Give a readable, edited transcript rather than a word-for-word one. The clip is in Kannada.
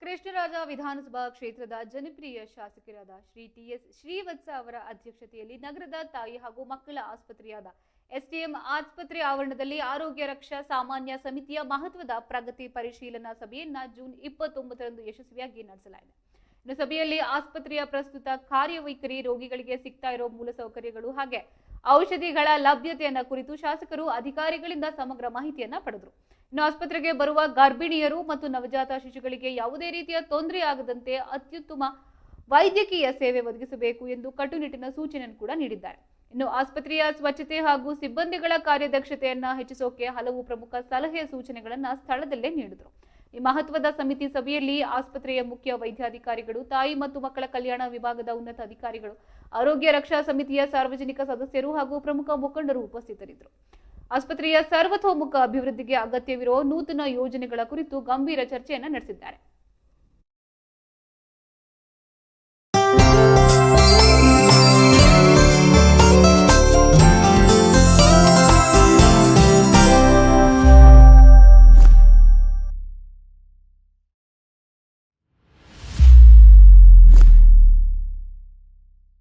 ಕೃಷ್ಣರಾಜ ವಿಧಾನಸಭಾ ಕ್ಷೇತ್ರದ ಜನಪ್ರಿಯ ಶಾಸಕರಾದ ಶ್ರೀ ಟಿ.ಎಸ್. ಶ್ರೀವತ್ಸ ಅವರ ಅಧ್ಯಕ್ಷತೆಯಲ್ಲಿ ನಗರದ ತಾಯಿ ಹಾಗೂ ಮಕ್ಕಳ ಆಸ್ಪತ್ರೆಯಾದ ಎಸ್ಡಿಎಂ ಆಸ್ಪತ್ರೆ ಆವರಣದಲ್ಲಿ ಆರೋಗ್ಯ ರಕ್ಷಾ ಸಾಮಾನ್ಯ ಸಮಿತಿಯ ಮಹತ್ವದ ಪ್ರಗತಿ ಪರಿಶೀಲನಾ ಸಭೆಯನ್ನ ಜೂನ್ 29ರಂದು ಯಶಸ್ವಿಯಾಗಿ ನಡೆಸಲಾಗಿದೆ. ಇನ್ನು ಸಭೆಯಲ್ಲಿ ಆಸ್ಪತ್ರೆಯ ಪ್ರಸ್ತುತ ಕಾರ್ಯವೈಖರಿ, ರೋಗಿಗಳಿಗೆ ಸಿಗ್ತಾ ಇರೋ ಮೂಲಸೌಕರ್ಯಗಳು ಹಾಗೆ ಔಷಧಿಗಳ ಲಭ್ಯತೆಯನ್ನ ಕುರಿತು ಶಾಸಕರು ಅಧಿಕಾರಿಗಳಿಂದ ಸಮಗ್ರ ಮಾಹಿತಿಯನ್ನ ಪಡೆದರು. ಇನ್ನು ಆಸ್ಪತ್ರೆಗೆ ಬರುವ ಗರ್ಭಿಣಿಯರು ಮತ್ತು ನವಜಾತ ಶಿಶುಗಳಿಗೆ ಯಾವುದೇ ರೀತಿಯ ತೊಂದರೆ ಆಗದಂತೆ ಅತ್ಯುತ್ತಮ ವೈದ್ಯಕೀಯ ಸೇವೆ ಒದಗಿಸಬೇಕು ಎಂದು ಕಟ್ಟುನಿಟ್ಟಿನ ಸೂಚನೆಯನ್ನು ಕೂಡ ನೀಡಿದ್ದಾರೆ. ಇನ್ನು ಆಸ್ಪತ್ರೆಯ ಸ್ವಚ್ಛತೆ ಹಾಗೂ ಸಿಬ್ಬಂದಿಗಳ ಕಾರ್ಯದಕ್ಷತೆಯನ್ನ ಹೆಚ್ಚಿಸೋಕೆ ಹಲವು ಪ್ರಮುಖ ಸಲಹೆ ಸೂಚನೆಗಳನ್ನ ಸ್ಥಳದಲ್ಲೇ ನೀಡಿದರು. ಈ ಮಹತ್ವದ ಸಮಿತಿ ಸಭೆಯಲ್ಲಿ ಆಸ್ಪತ್ರೆಯ ಮುಖ್ಯ ವೈದ್ಯಾಧಿಕಾರಿಗಳು, ತಾಯಿ ಮತ್ತು ಮಕ್ಕಳ ಕಲ್ಯಾಣ ವಿಭಾಗದ ಉನ್ನತ ಅಧಿಕಾರಿಗಳು, ಆರೋಗ್ಯ ರಕ್ಷಾ ಸಮಿತಿಯ ಸಾರ್ವಜನಿಕ ಸದಸ್ಯರು ಹಾಗೂ ಪ್ರಮುಖ ಮುಖಂಡರು ಉಪಸ್ಥಿತರಿದ್ದರು. ಆಸ್ಪತ್ರೆಯ ಸರ್ವತೋಮುಖ ಅಭಿವೃದ್ಧಿಗೆ ಅಗತ್ಯವಿರುವ ನೂತನ ಯೋಜನೆಗಳ ಕುರಿತು ಗಂಭೀರ ಚರ್ಚೆಯನ್ನು ನಡೆಸಿದ್ದಾರೆ.